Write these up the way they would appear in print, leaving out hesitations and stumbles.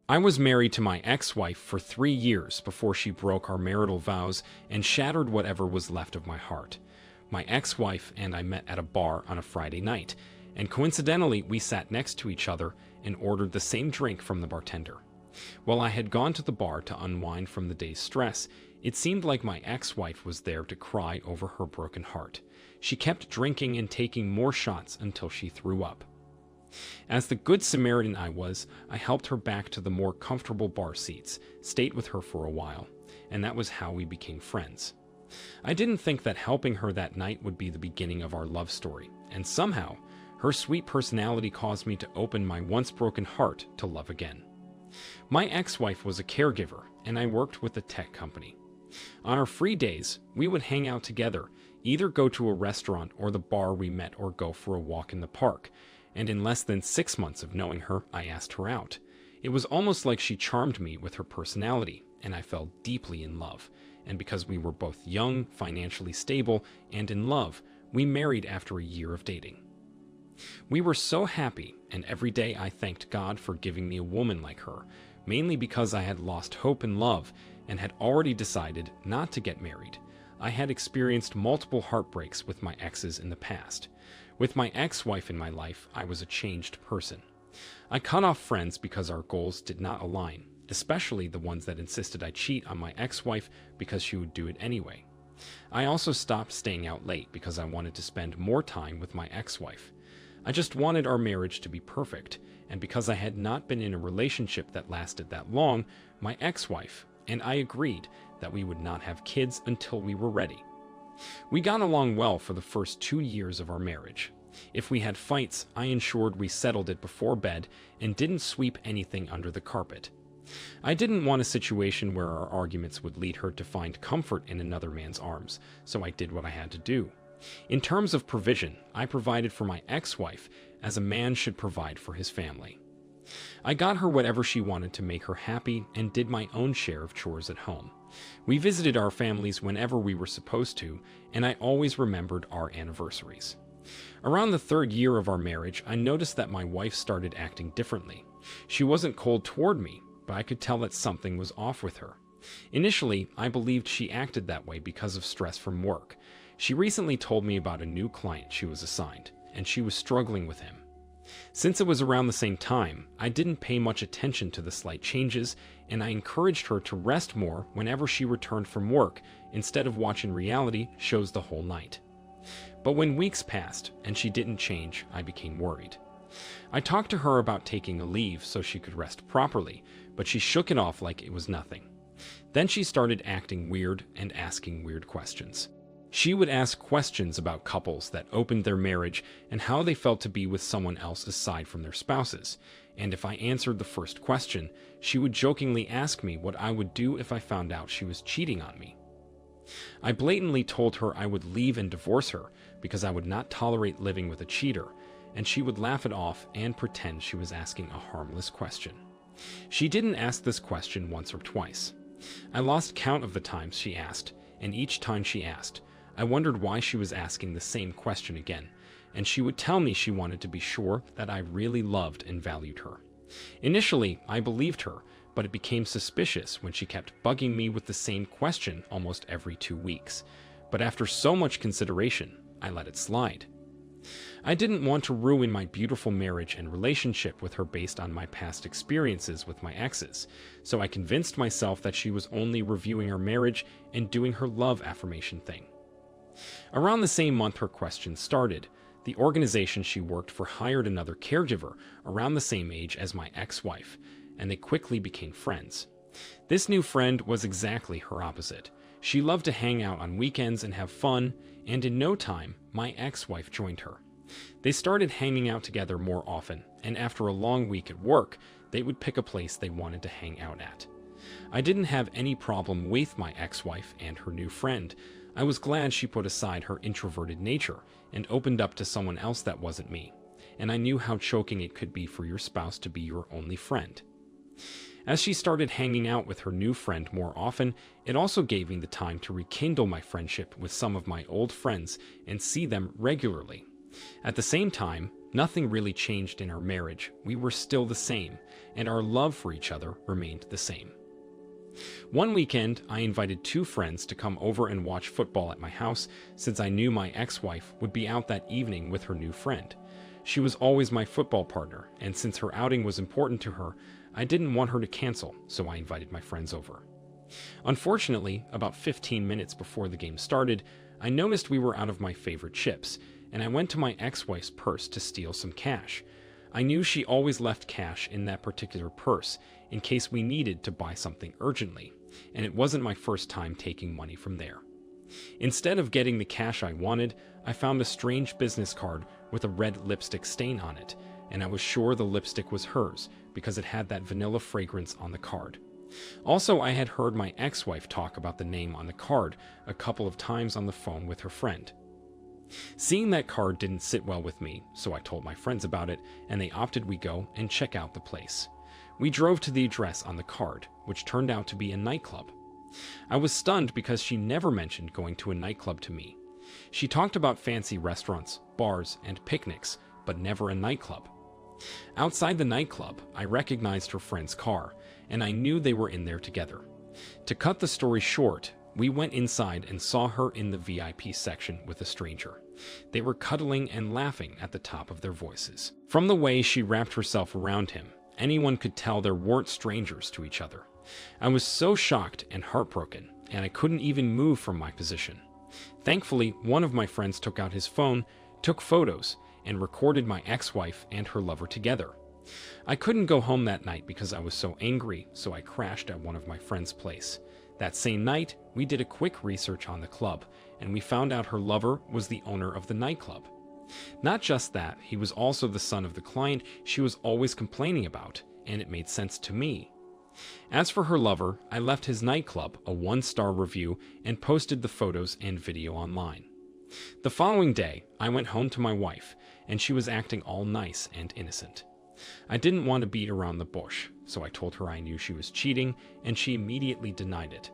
I was married to my ex-wife for 3 years before she broke our marital vows and shattered whatever was left of my heart. My ex-wife and I met at a bar on a Friday night, and coincidentally we sat next to each other and ordered the same drink from the bartender. While I had gone to the bar to unwind from the day's stress, it seemed like my ex-wife was there to cry over her broken heart. She kept drinking and taking more shots until she threw up. As the good Samaritan I was, I helped her back to the more comfortable bar seats, stayed with her for a while, and that was how we became friends. I didn't think that helping her that night would be the beginning of our love story, and somehow, her sweet personality caused me to open my once broken heart to love again. My ex-wife was a caregiver, and I worked with a tech company. On our free days, we would hang out together, either go to a restaurant or the bar we met or go for a walk in the park, and in less than 6 months of knowing her, I asked her out. It was almost like she charmed me with her personality, and I fell deeply in love. And because we were both young, financially stable, and in love, we married after a year of dating. We were so happy, and every day I thanked God for giving me a woman like her, mainly because I had lost hope in love and had already decided not to get married. I had experienced multiple heartbreaks with my exes in the past. With my ex-wife in my life, I was a changed person. I cut off friends because our goals did not align, especially the ones that insisted I cheat on my ex-wife because she would do it anyway. I also stopped staying out late because I wanted to spend more time with my ex-wife. I just wanted our marriage to be perfect, and because I had not been in a relationship that lasted that long, my ex-wife and I agreed that we would not have kids until we were ready. We got along well for the first 2 years of our marriage. If we had fights, I ensured we settled it before bed and didn't sweep anything under the carpet. I didn't want a situation where our arguments would lead her to find comfort in another man's arms, so I did what I had to do. In terms of provision, I provided for my ex-wife as a man should provide for his family. I got her whatever she wanted to make her happy and did my own share of chores at home. We visited our families whenever we were supposed to, and I always remembered our anniversaries. Around the 3rd year of our marriage, I noticed that my wife started acting differently. She wasn't cold toward me, but I could tell that something was off with her. Initially, I believed she acted that way because of stress from work. She recently told me about a new client she was assigned, and she was struggling with him. Since it was around the same time, I didn't pay much attention to the slight changes, and I encouraged her to rest more whenever she returned from work instead of watching reality shows the whole night. But when weeks passed and she didn't change, I became worried. I talked to her about taking a leave so she could rest properly, but she shook it off like it was nothing. Then she started acting weird and asking weird questions. She would ask questions about couples that opened their marriage and how they felt to be with someone else aside from their spouses. And if I answered the first question, she would jokingly ask me what I would do if I found out she was cheating on me. I blatantly told her I would leave and divorce her because I would not tolerate living with a cheater, and she would laugh it off and pretend she was asking a harmless question. She didn't ask this question once or twice. I lost count of the times she asked, and each time she asked, I wondered why she was asking the same question again, and she would tell me she wanted to be sure that I really loved and valued her. Initially, I believed her, but it became suspicious when she kept bugging me with the same question almost every 2 weeks. But after so much consideration, I let it slide. I didn't want to ruin my beautiful marriage and relationship with her based on my past experiences with my exes, so I convinced myself that she was only reviewing our marriage and doing her love affirmation thing. Around the same month her questions started, the organization she worked for hired another caregiver around the same age as my ex-wife, and they quickly became friends. This new friend was exactly her opposite. She loved to hang out on weekends and have fun, and in no time, my ex-wife joined her. They started hanging out together more often, and after a long week at work, they would pick a place they wanted to hang out at. I didn't have any problem with my ex-wife and her new friend. I was glad she put aside her introverted nature and opened up to someone else that wasn't me, and I knew how choking it could be for your spouse to be your only friend. As she started hanging out with her new friend more often, it also gave me the time to rekindle my friendship with some of my old friends and see them regularly. At the same time, Nothing really changed in our marriage. We were still the same, and our love for each other remained the same. One weekend, I invited 2 friends to come over and watch football at my house since I knew my ex-wife would be out that evening with her new friend. She was always my football partner, and since her outing was important to her, I didn't want her to cancel, so I invited my friends over. Unfortunately, about 15 minutes before the game started, I noticed we were out of my favorite chips, and I went to my ex-wife's purse to steal some cash. I knew she always left cash in that particular purse in case we needed to buy something urgently, and it wasn't my first time taking money from there. Instead of getting the cash I wanted, I found a strange business card with a red lipstick stain on it, and I was sure the lipstick was hers because it had that vanilla fragrance on the card. Also, I had heard my ex-wife talk about the name on the card a couple of times on the phone with her friend. Seeing that card didn't sit well with me, so I told my friends about it, and they opted we go and check out the place. We drove to the address on the card, which turned out to be a nightclub. I was stunned because she never mentioned going to a nightclub to me. She talked about fancy restaurants, bars, and picnics, but never a nightclub. Outside the nightclub, I recognized her friend's car, and I knew they were in there together. To cut the story short, we went inside and saw her in the VIP section with a stranger. They were cuddling and laughing at the top of their voices. From the way she wrapped herself around him, anyone could tell they weren't strangers to each other. I was so shocked and heartbroken, and I couldn't even move from my position. Thankfully, one of my friends took out his phone, took photos, and recorded my ex-wife and her lover together. I couldn't go home that night because I was so angry, so I crashed at one of my friend's place. That same night, we did a quick research on the club, and we found out her lover was the owner of the nightclub. Not just that, he was also the son of the client she was always complaining about, and it made sense to me. As for her lover, I left his nightclub a 1-star review and posted the photos and video online. The following day, I went home to my wife, and she was acting all nice and innocent. I didn't want to beat around the bush, so I told her I knew she was cheating, and she immediately denied it.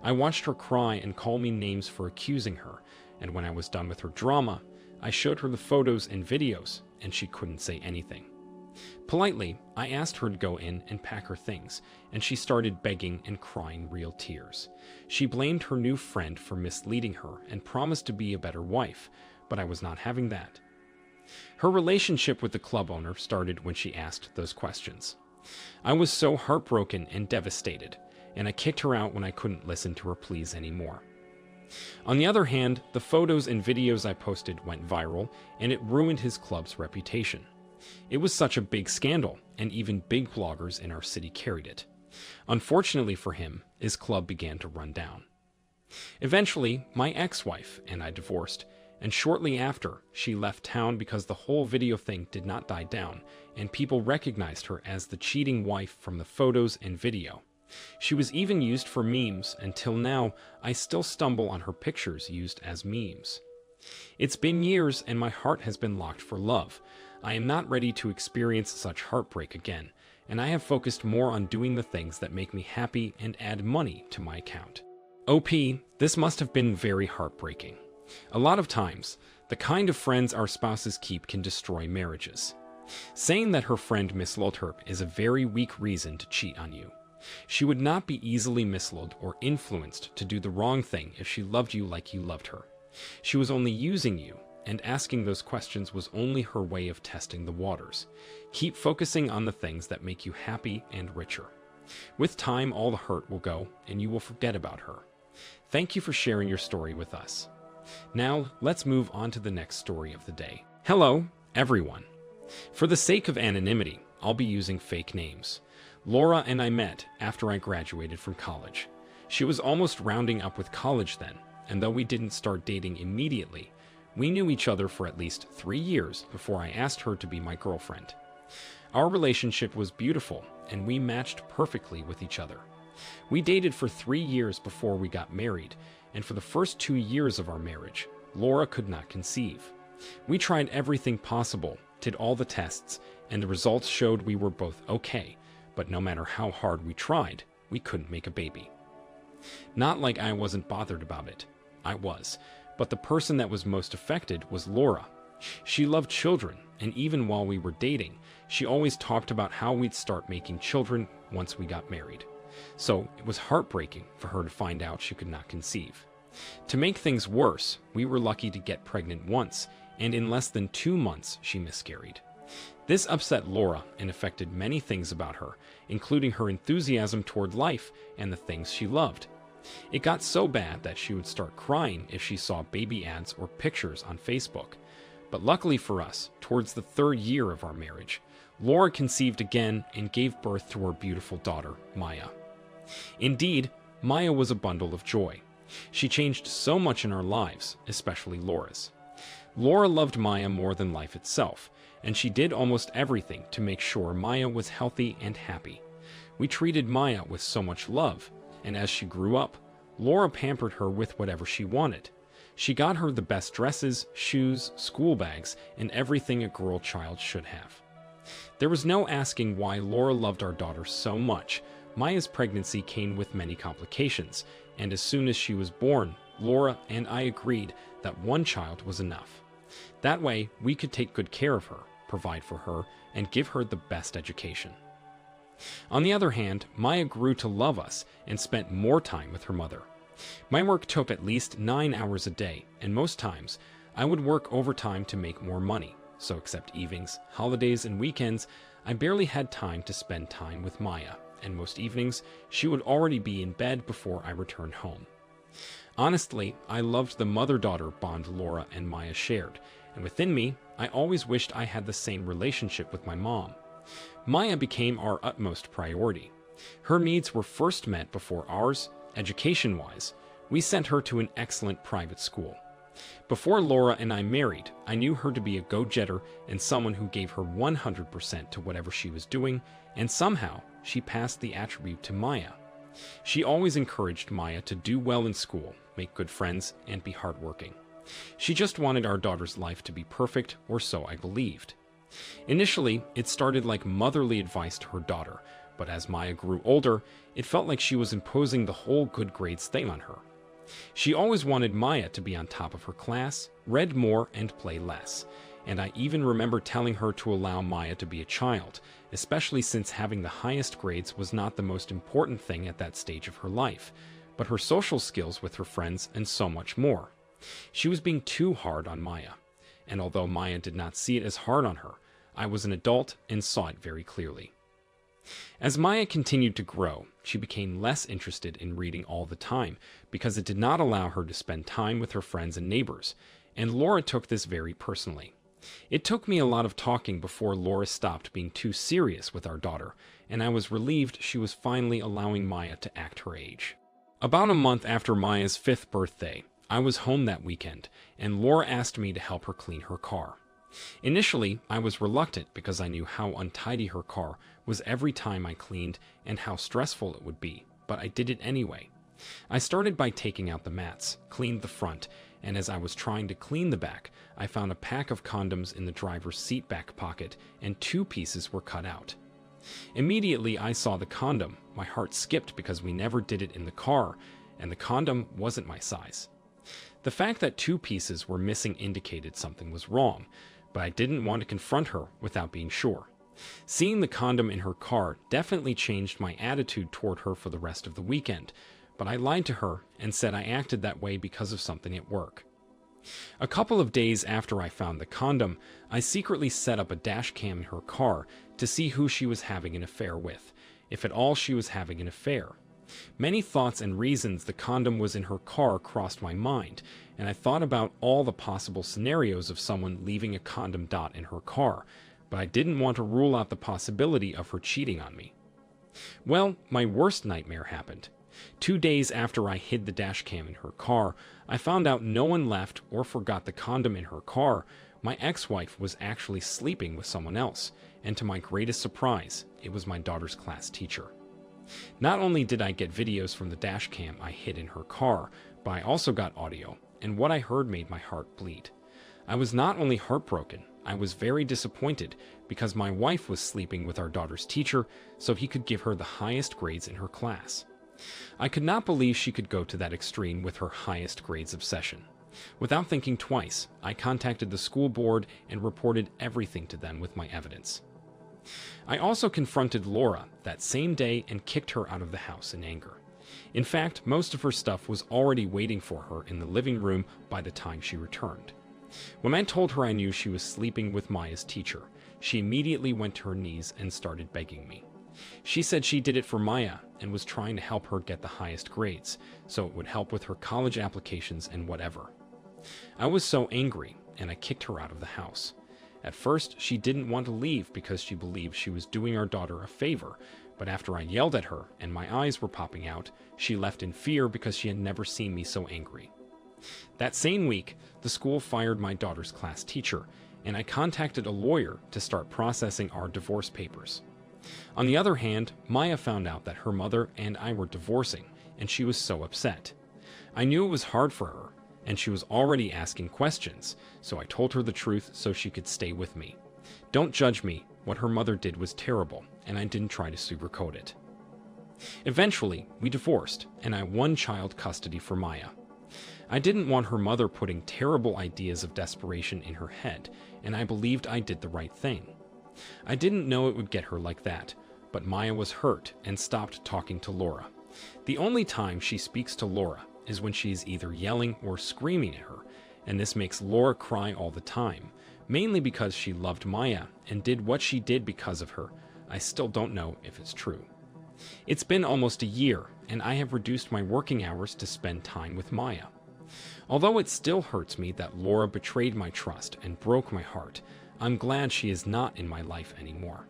I watched her cry and call me names for accusing her, and when I was done with her drama, I showed her the photos and videos, and she couldn't say anything. Politely, I asked her to go in and pack her things, and she started begging and crying real tears. She blamed her new friend for misleading her and promised to be a better wife, but I was not having that. Her relationship with the club owner started when she asked those questions. I was so heartbroken and devastated, and I kicked her out when I couldn't listen to her pleas anymore. On the other hand, the photos and videos I posted went viral, and it ruined his club's reputation. It was such a big scandal, and even big bloggers in our city carried it. Unfortunately for him, his club began to run down. Eventually, my ex-wife and I divorced, and shortly after, she left town because the whole video thing did not die down, and people recognized her as the cheating wife from the photos and video. She was even used for memes. Until now, I still stumble on her pictures used as memes. It's been years, and my heart has been locked for love. I am not ready to experience such heartbreak again, and I have focused more on doing the things that make me happy and add money to my account. OP, this must have been very heartbreaking. A lot of times, the kind of friends our spouses keep can destroy marriages. Saying that her friend misled her is a very weak reason to cheat on you. She would not be easily misled or influenced to do the wrong thing if she loved you like you loved her. She was only using you, and asking those questions was only her way of testing the waters. Keep focusing on the things that make you happy and richer. With time, all the hurt will go, and you will forget about her. Thank you for sharing your story with us. Now, let's move on to the next story of the day. Hello, everyone. For the sake of anonymity, I'll be using fake names. Laura and I met after I graduated from college. She was almost rounding up with college then, and though we didn't start dating immediately, we knew each other for at least 3 years before I asked her to be my girlfriend. Our relationship was beautiful, and we matched perfectly with each other. We dated for 3 years before we got married, and for the first 2 years of our marriage, Laura could not conceive. We tried everything possible, did all the tests, and the results showed we were both okay, but no matter how hard we tried, we couldn't make a baby. Not like I wasn't bothered about it. I was, but the person that was most affected was Laura. She loved children, and even while we were dating, she always talked about how we'd start making children once we got married. So it was heartbreaking for her to find out she could not conceive. To make things worse, we were lucky to get pregnant once, and in less than 2 months she miscarried. This upset Laura and affected many things about her, including her enthusiasm toward life and the things she loved. It got so bad that she would start crying if she saw baby ads or pictures on Facebook. But luckily for us, towards the 3rd year of our marriage, Laura conceived again and gave birth to her beautiful daughter, Maya. Indeed, Maya was a bundle of joy. She changed so much in our lives, especially Laura's. Laura loved Maya more than life itself, and she did almost everything to make sure Maya was healthy and happy. We treated Maya with so much love, and as she grew up, Laura pampered her with whatever she wanted. She got her the best dresses, shoes, school bags, and everything a girl child should have. There was no asking why Laura loved our daughter so much. Maya's pregnancy came with many complications, and as soon as she was born, Laura and I agreed that one child was enough. That way, we could take good care of her, provide for her, and give her the best education. On the other hand, Maya grew to love us and spent more time with her mother. My work took at least 9 hours a day, and most times, I would work overtime to make more money. So except evenings, holidays, and weekends, I barely had time to spend time with Maya, and most evenings, she would already be in bed before I returned home. Honestly, I loved the mother-daughter bond Laura and Maya shared, and within me, I always wished I had the same relationship with my mom. Maya became our utmost priority. Her needs were first met before ours. Education-wise, we sent her to an excellent private school. Before Laura and I married, I knew her to be a go-getter and someone who gave her 100% to whatever she was doing, and somehow she passed the attribute to Maya. She always encouraged Maya to do well in school, make good friends, and be hardworking. She just wanted our daughter's life to be perfect, or so I believed. Initially, it started like motherly advice to her daughter, but as Maya grew older, it felt like she was imposing the whole good grades thing on her. She always wanted Maya to be on top of her class, read more, and play less, and I even remember telling her to allow Maya to be a child, especially since having the highest grades was not the most important thing at that stage of her life, but her social skills with her friends and so much more. She was being too hard on Maya, and although Maya did not see it as hard on her, I was an adult and saw it very clearly. As Maya continued to grow, she became less interested in reading all the time because it did not allow her to spend time with her friends and neighbors, and Laura took this very personally. It took me a lot of talking before Laura stopped being too serious with our daughter, and I was relieved she was finally allowing Maya to act her age. About a month after Maya's 5th birthday, I was home that weekend, and Laura asked me to help her clean her car. Initially, I was reluctant because I knew how untidy her car was every time I cleaned and how stressful it would be, but I did it anyway. I started by taking out the mats, cleaned the front, and as I was trying to clean the back, I found a pack of condoms in the driver's seat back pocket, and 2 pieces were cut out. Immediately, I saw the condom. My heart skipped because we never did it in the car, and the condom wasn't my size. The fact that 2 pieces were missing indicated something was wrong, but I didn't want to confront her without being sure. Seeing the condom in her car definitely changed my attitude toward her for the rest of the weekend, but I lied to her and said I acted that way because of something at work. A couple of days after I found the condom, I secretly set up a dash cam in her car to see who she was having an affair with, if at all she was having an affair. Many thoughts and reasons the condom was in her car crossed my mind, and I thought about all the possible scenarios of someone leaving a condom dot in her car, but I didn't want to rule out the possibility of her cheating on me. Well, my worst nightmare happened. 2 days after I hid the dash cam in her car, I found out no one left or forgot the condom in her car. My ex-wife was actually sleeping with someone else, and to my greatest surprise, it was my daughter's class teacher. Not only did I get videos from the dash cam I hid in her car, but I also got audio, and what I heard made my heart bleed. I was not only heartbroken, I was very disappointed because my wife was sleeping with our daughter's teacher so he could give her the highest grades in her class. I could not believe she could go to that extreme with her highest grades obsession. Without thinking twice, I contacted the school board and reported everything to them with my evidence. I also confronted Laura that same day and kicked her out of the house in anger. In fact, most of her stuff was already waiting for her in the living room by the time she returned. When I told her I knew she was sleeping with Maya's teacher, she immediately went to her knees and started begging me. She said she did it for Maya and was trying to help her get the highest grades, so it would help with her college applications and whatever. I was so angry, and I kicked her out of the house. At first, she didn't want to leave because she believed she was doing our daughter a favor, but after I yelled at her and my eyes were popping out, she left in fear because she had never seen me so angry. That same week, the school fired my daughter's class teacher, and I contacted a lawyer to start processing our divorce papers. On the other hand, Maya found out that her mother and I were divorcing, and she was so upset. I knew it was hard for her, and she was already asking questions, so I told her the truth so she could stay with me. Don't judge me, what her mother did was terrible, and I didn't try to sugarcoat it. Eventually, we divorced, and I won child custody for Maya. I didn't want her mother putting terrible ideas of desperation in her head, and I believed I did the right thing. I didn't know it would get her like that, but Maya was hurt and stopped talking to Laura. The only time she speaks to Laura is when she is either yelling or screaming at her, and this makes Laura cry all the time, mainly because she loved Maya and did what she did because of her. I still don't know if it's true. It's been almost a year, and I have reduced my working hours to spend time with Maya. Although it still hurts me that Laura betrayed my trust and broke my heart, I'm glad she is not in my life anymore.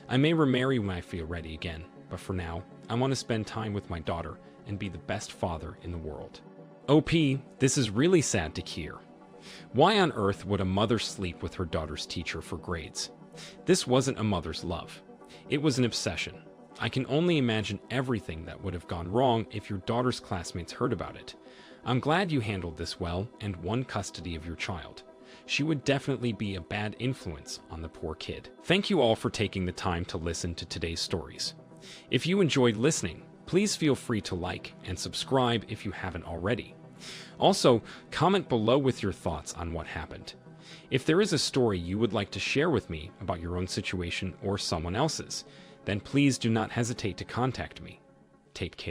I may remarry when I feel ready again, but for now, I want to spend time with my daughter and be the best father in the world. OP, this is really sad to hear. Why on earth would a mother sleep with her daughter's teacher for grades? This wasn't a mother's love. It was an obsession. I can only imagine everything that would have gone wrong if your daughter's classmates heard about it. I'm glad you handled this well and won custody of your child. She would definitely be a bad influence on the poor kid. Thank you all for taking the time to listen to today's stories. If you enjoyed listening, please feel free to like and subscribe if you haven't already. Also, comment below with your thoughts on what happened. If there is a story you would like to share with me about your own situation or someone else's, then please do not hesitate to contact me. Take care.